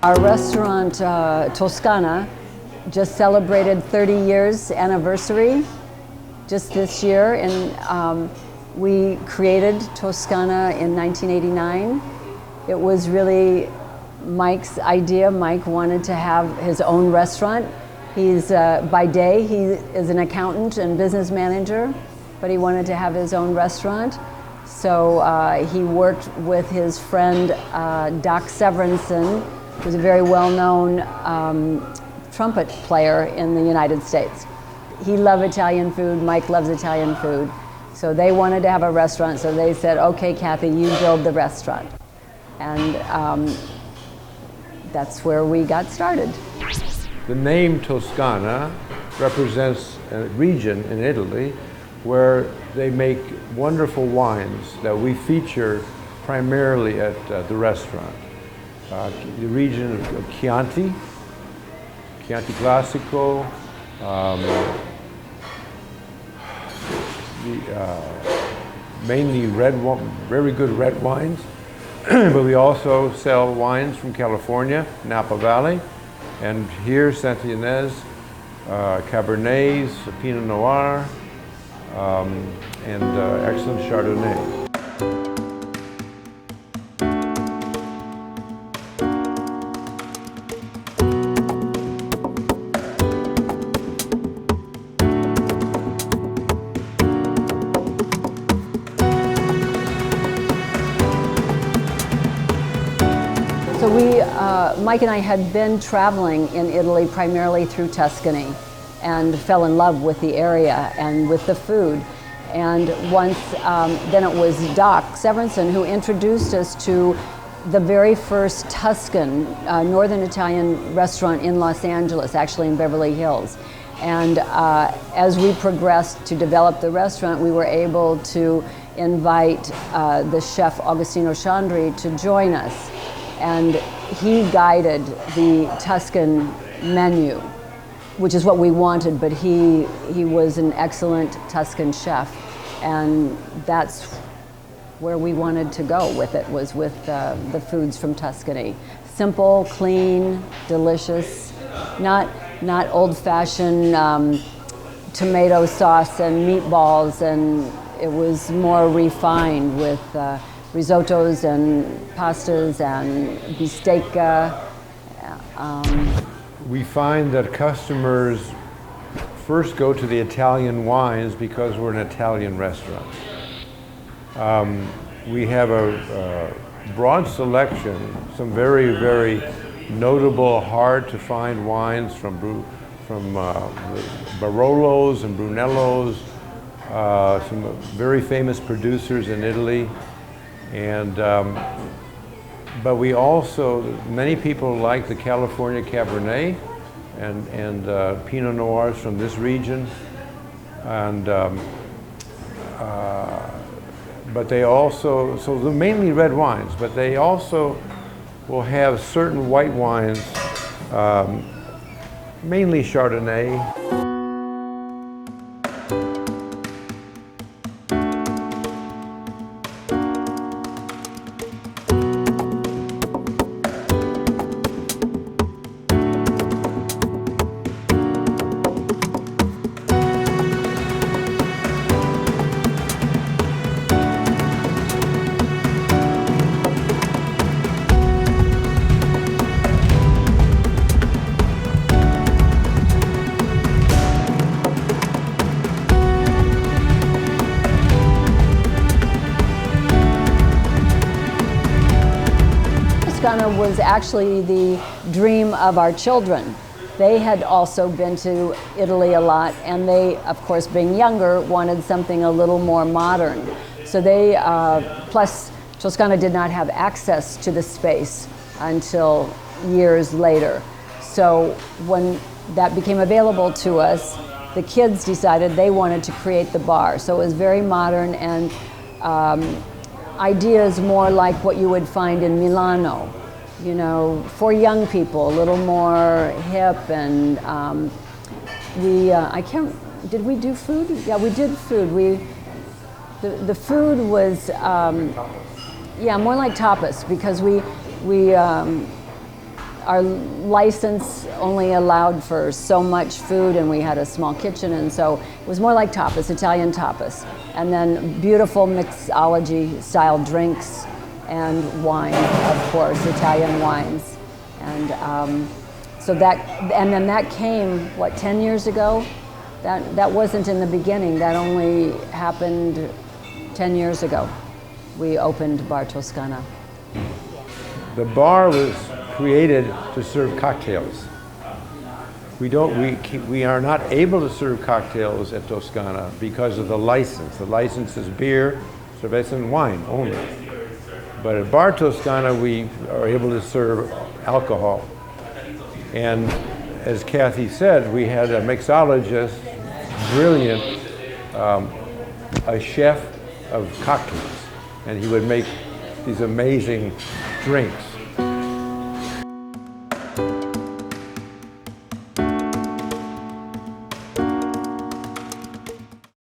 Our restaurant, Toscana, just celebrated 30 years anniversary just this year, and we created Toscana in 1989. It was really Mike's idea. Mike wanted to have his own restaurant. He's, by day, he is an accountant and business manager, but he wanted to have his own restaurant. So he worked with his friend, Doc Severinsen, who's a very well-known trumpet player in the United States. He loved Italian food, Mike loves Italian food. So they wanted to have a restaurant, so they said, okay, Kathy, you build the restaurant. And that's where we got started. The name Toscana represents a region in Italy where they make wonderful wines that we feature primarily at the restaurant. The region of Chianti Classico, mainly very good red wines, but we also sell wines from California, Napa Valley, and here Santianese, Cabernets, Pinot Noir, and excellent Chardonnay. So Mike and I had been traveling in Italy primarily through Tuscany and fell in love with the area and with the food. And once, then it was Doc Severinsen who introduced us to the very first Tuscan, Northern Italian restaurant in Los Angeles, actually in Beverly Hills. And as we progressed to develop the restaurant, we were able to invite the chef Agostino Chandri to join us. And he guided the Tuscan menu, which is what we wanted, but he was an excellent Tuscan chef. And that's where we wanted to go with it, was with the foods from Tuscany. Simple, clean, delicious, not old-fashioned tomato sauce and meatballs, and it was more refined with risottos and pastas and bistecca. We find that customers first go to the Italian wines because we're an Italian restaurant. We have a broad selection, some very notable, hard to find wines from Barolos and Brunellos, some very famous producers in Italy. And but we also, many people like the California Cabernet and Pinot Noirs from this region, and but they also, so they're mainly red wines, but they also will have certain white wines, mainly Chardonnay. Toscana was actually the dream of our children. They had also been to Italy a lot, and they, of course, being younger, wanted something a little more modern. So they, plus Toscana did not have access to the space until years later. So when that became available to us, the kids decided they wanted to create the bar. So it was very modern, and ideas more like what you would find in Milano, you know, for young people, a little more hip. And did we do food? Yeah, we did food. The food was, yeah, more like tapas, because our license only allowed for so much food, and we had a small kitchen, and so it was more like tapas, Italian tapas. And then beautiful mixology style drinks and wine, of course, Italian wines. And so then that came, what, 10 years ago? That wasn't in the beginning, that only happened 10 years ago. We opened Bar Toscana. The bar was created to serve cocktails. We are not able to serve cocktails at Toscana because of the license. The license is beer, cerveza, and wine only. But at Bar Toscana, we are able to serve alcohol. And as Kathy said, we had a mixologist, brilliant, a chef of cocktails. And he would make these amazing drinks.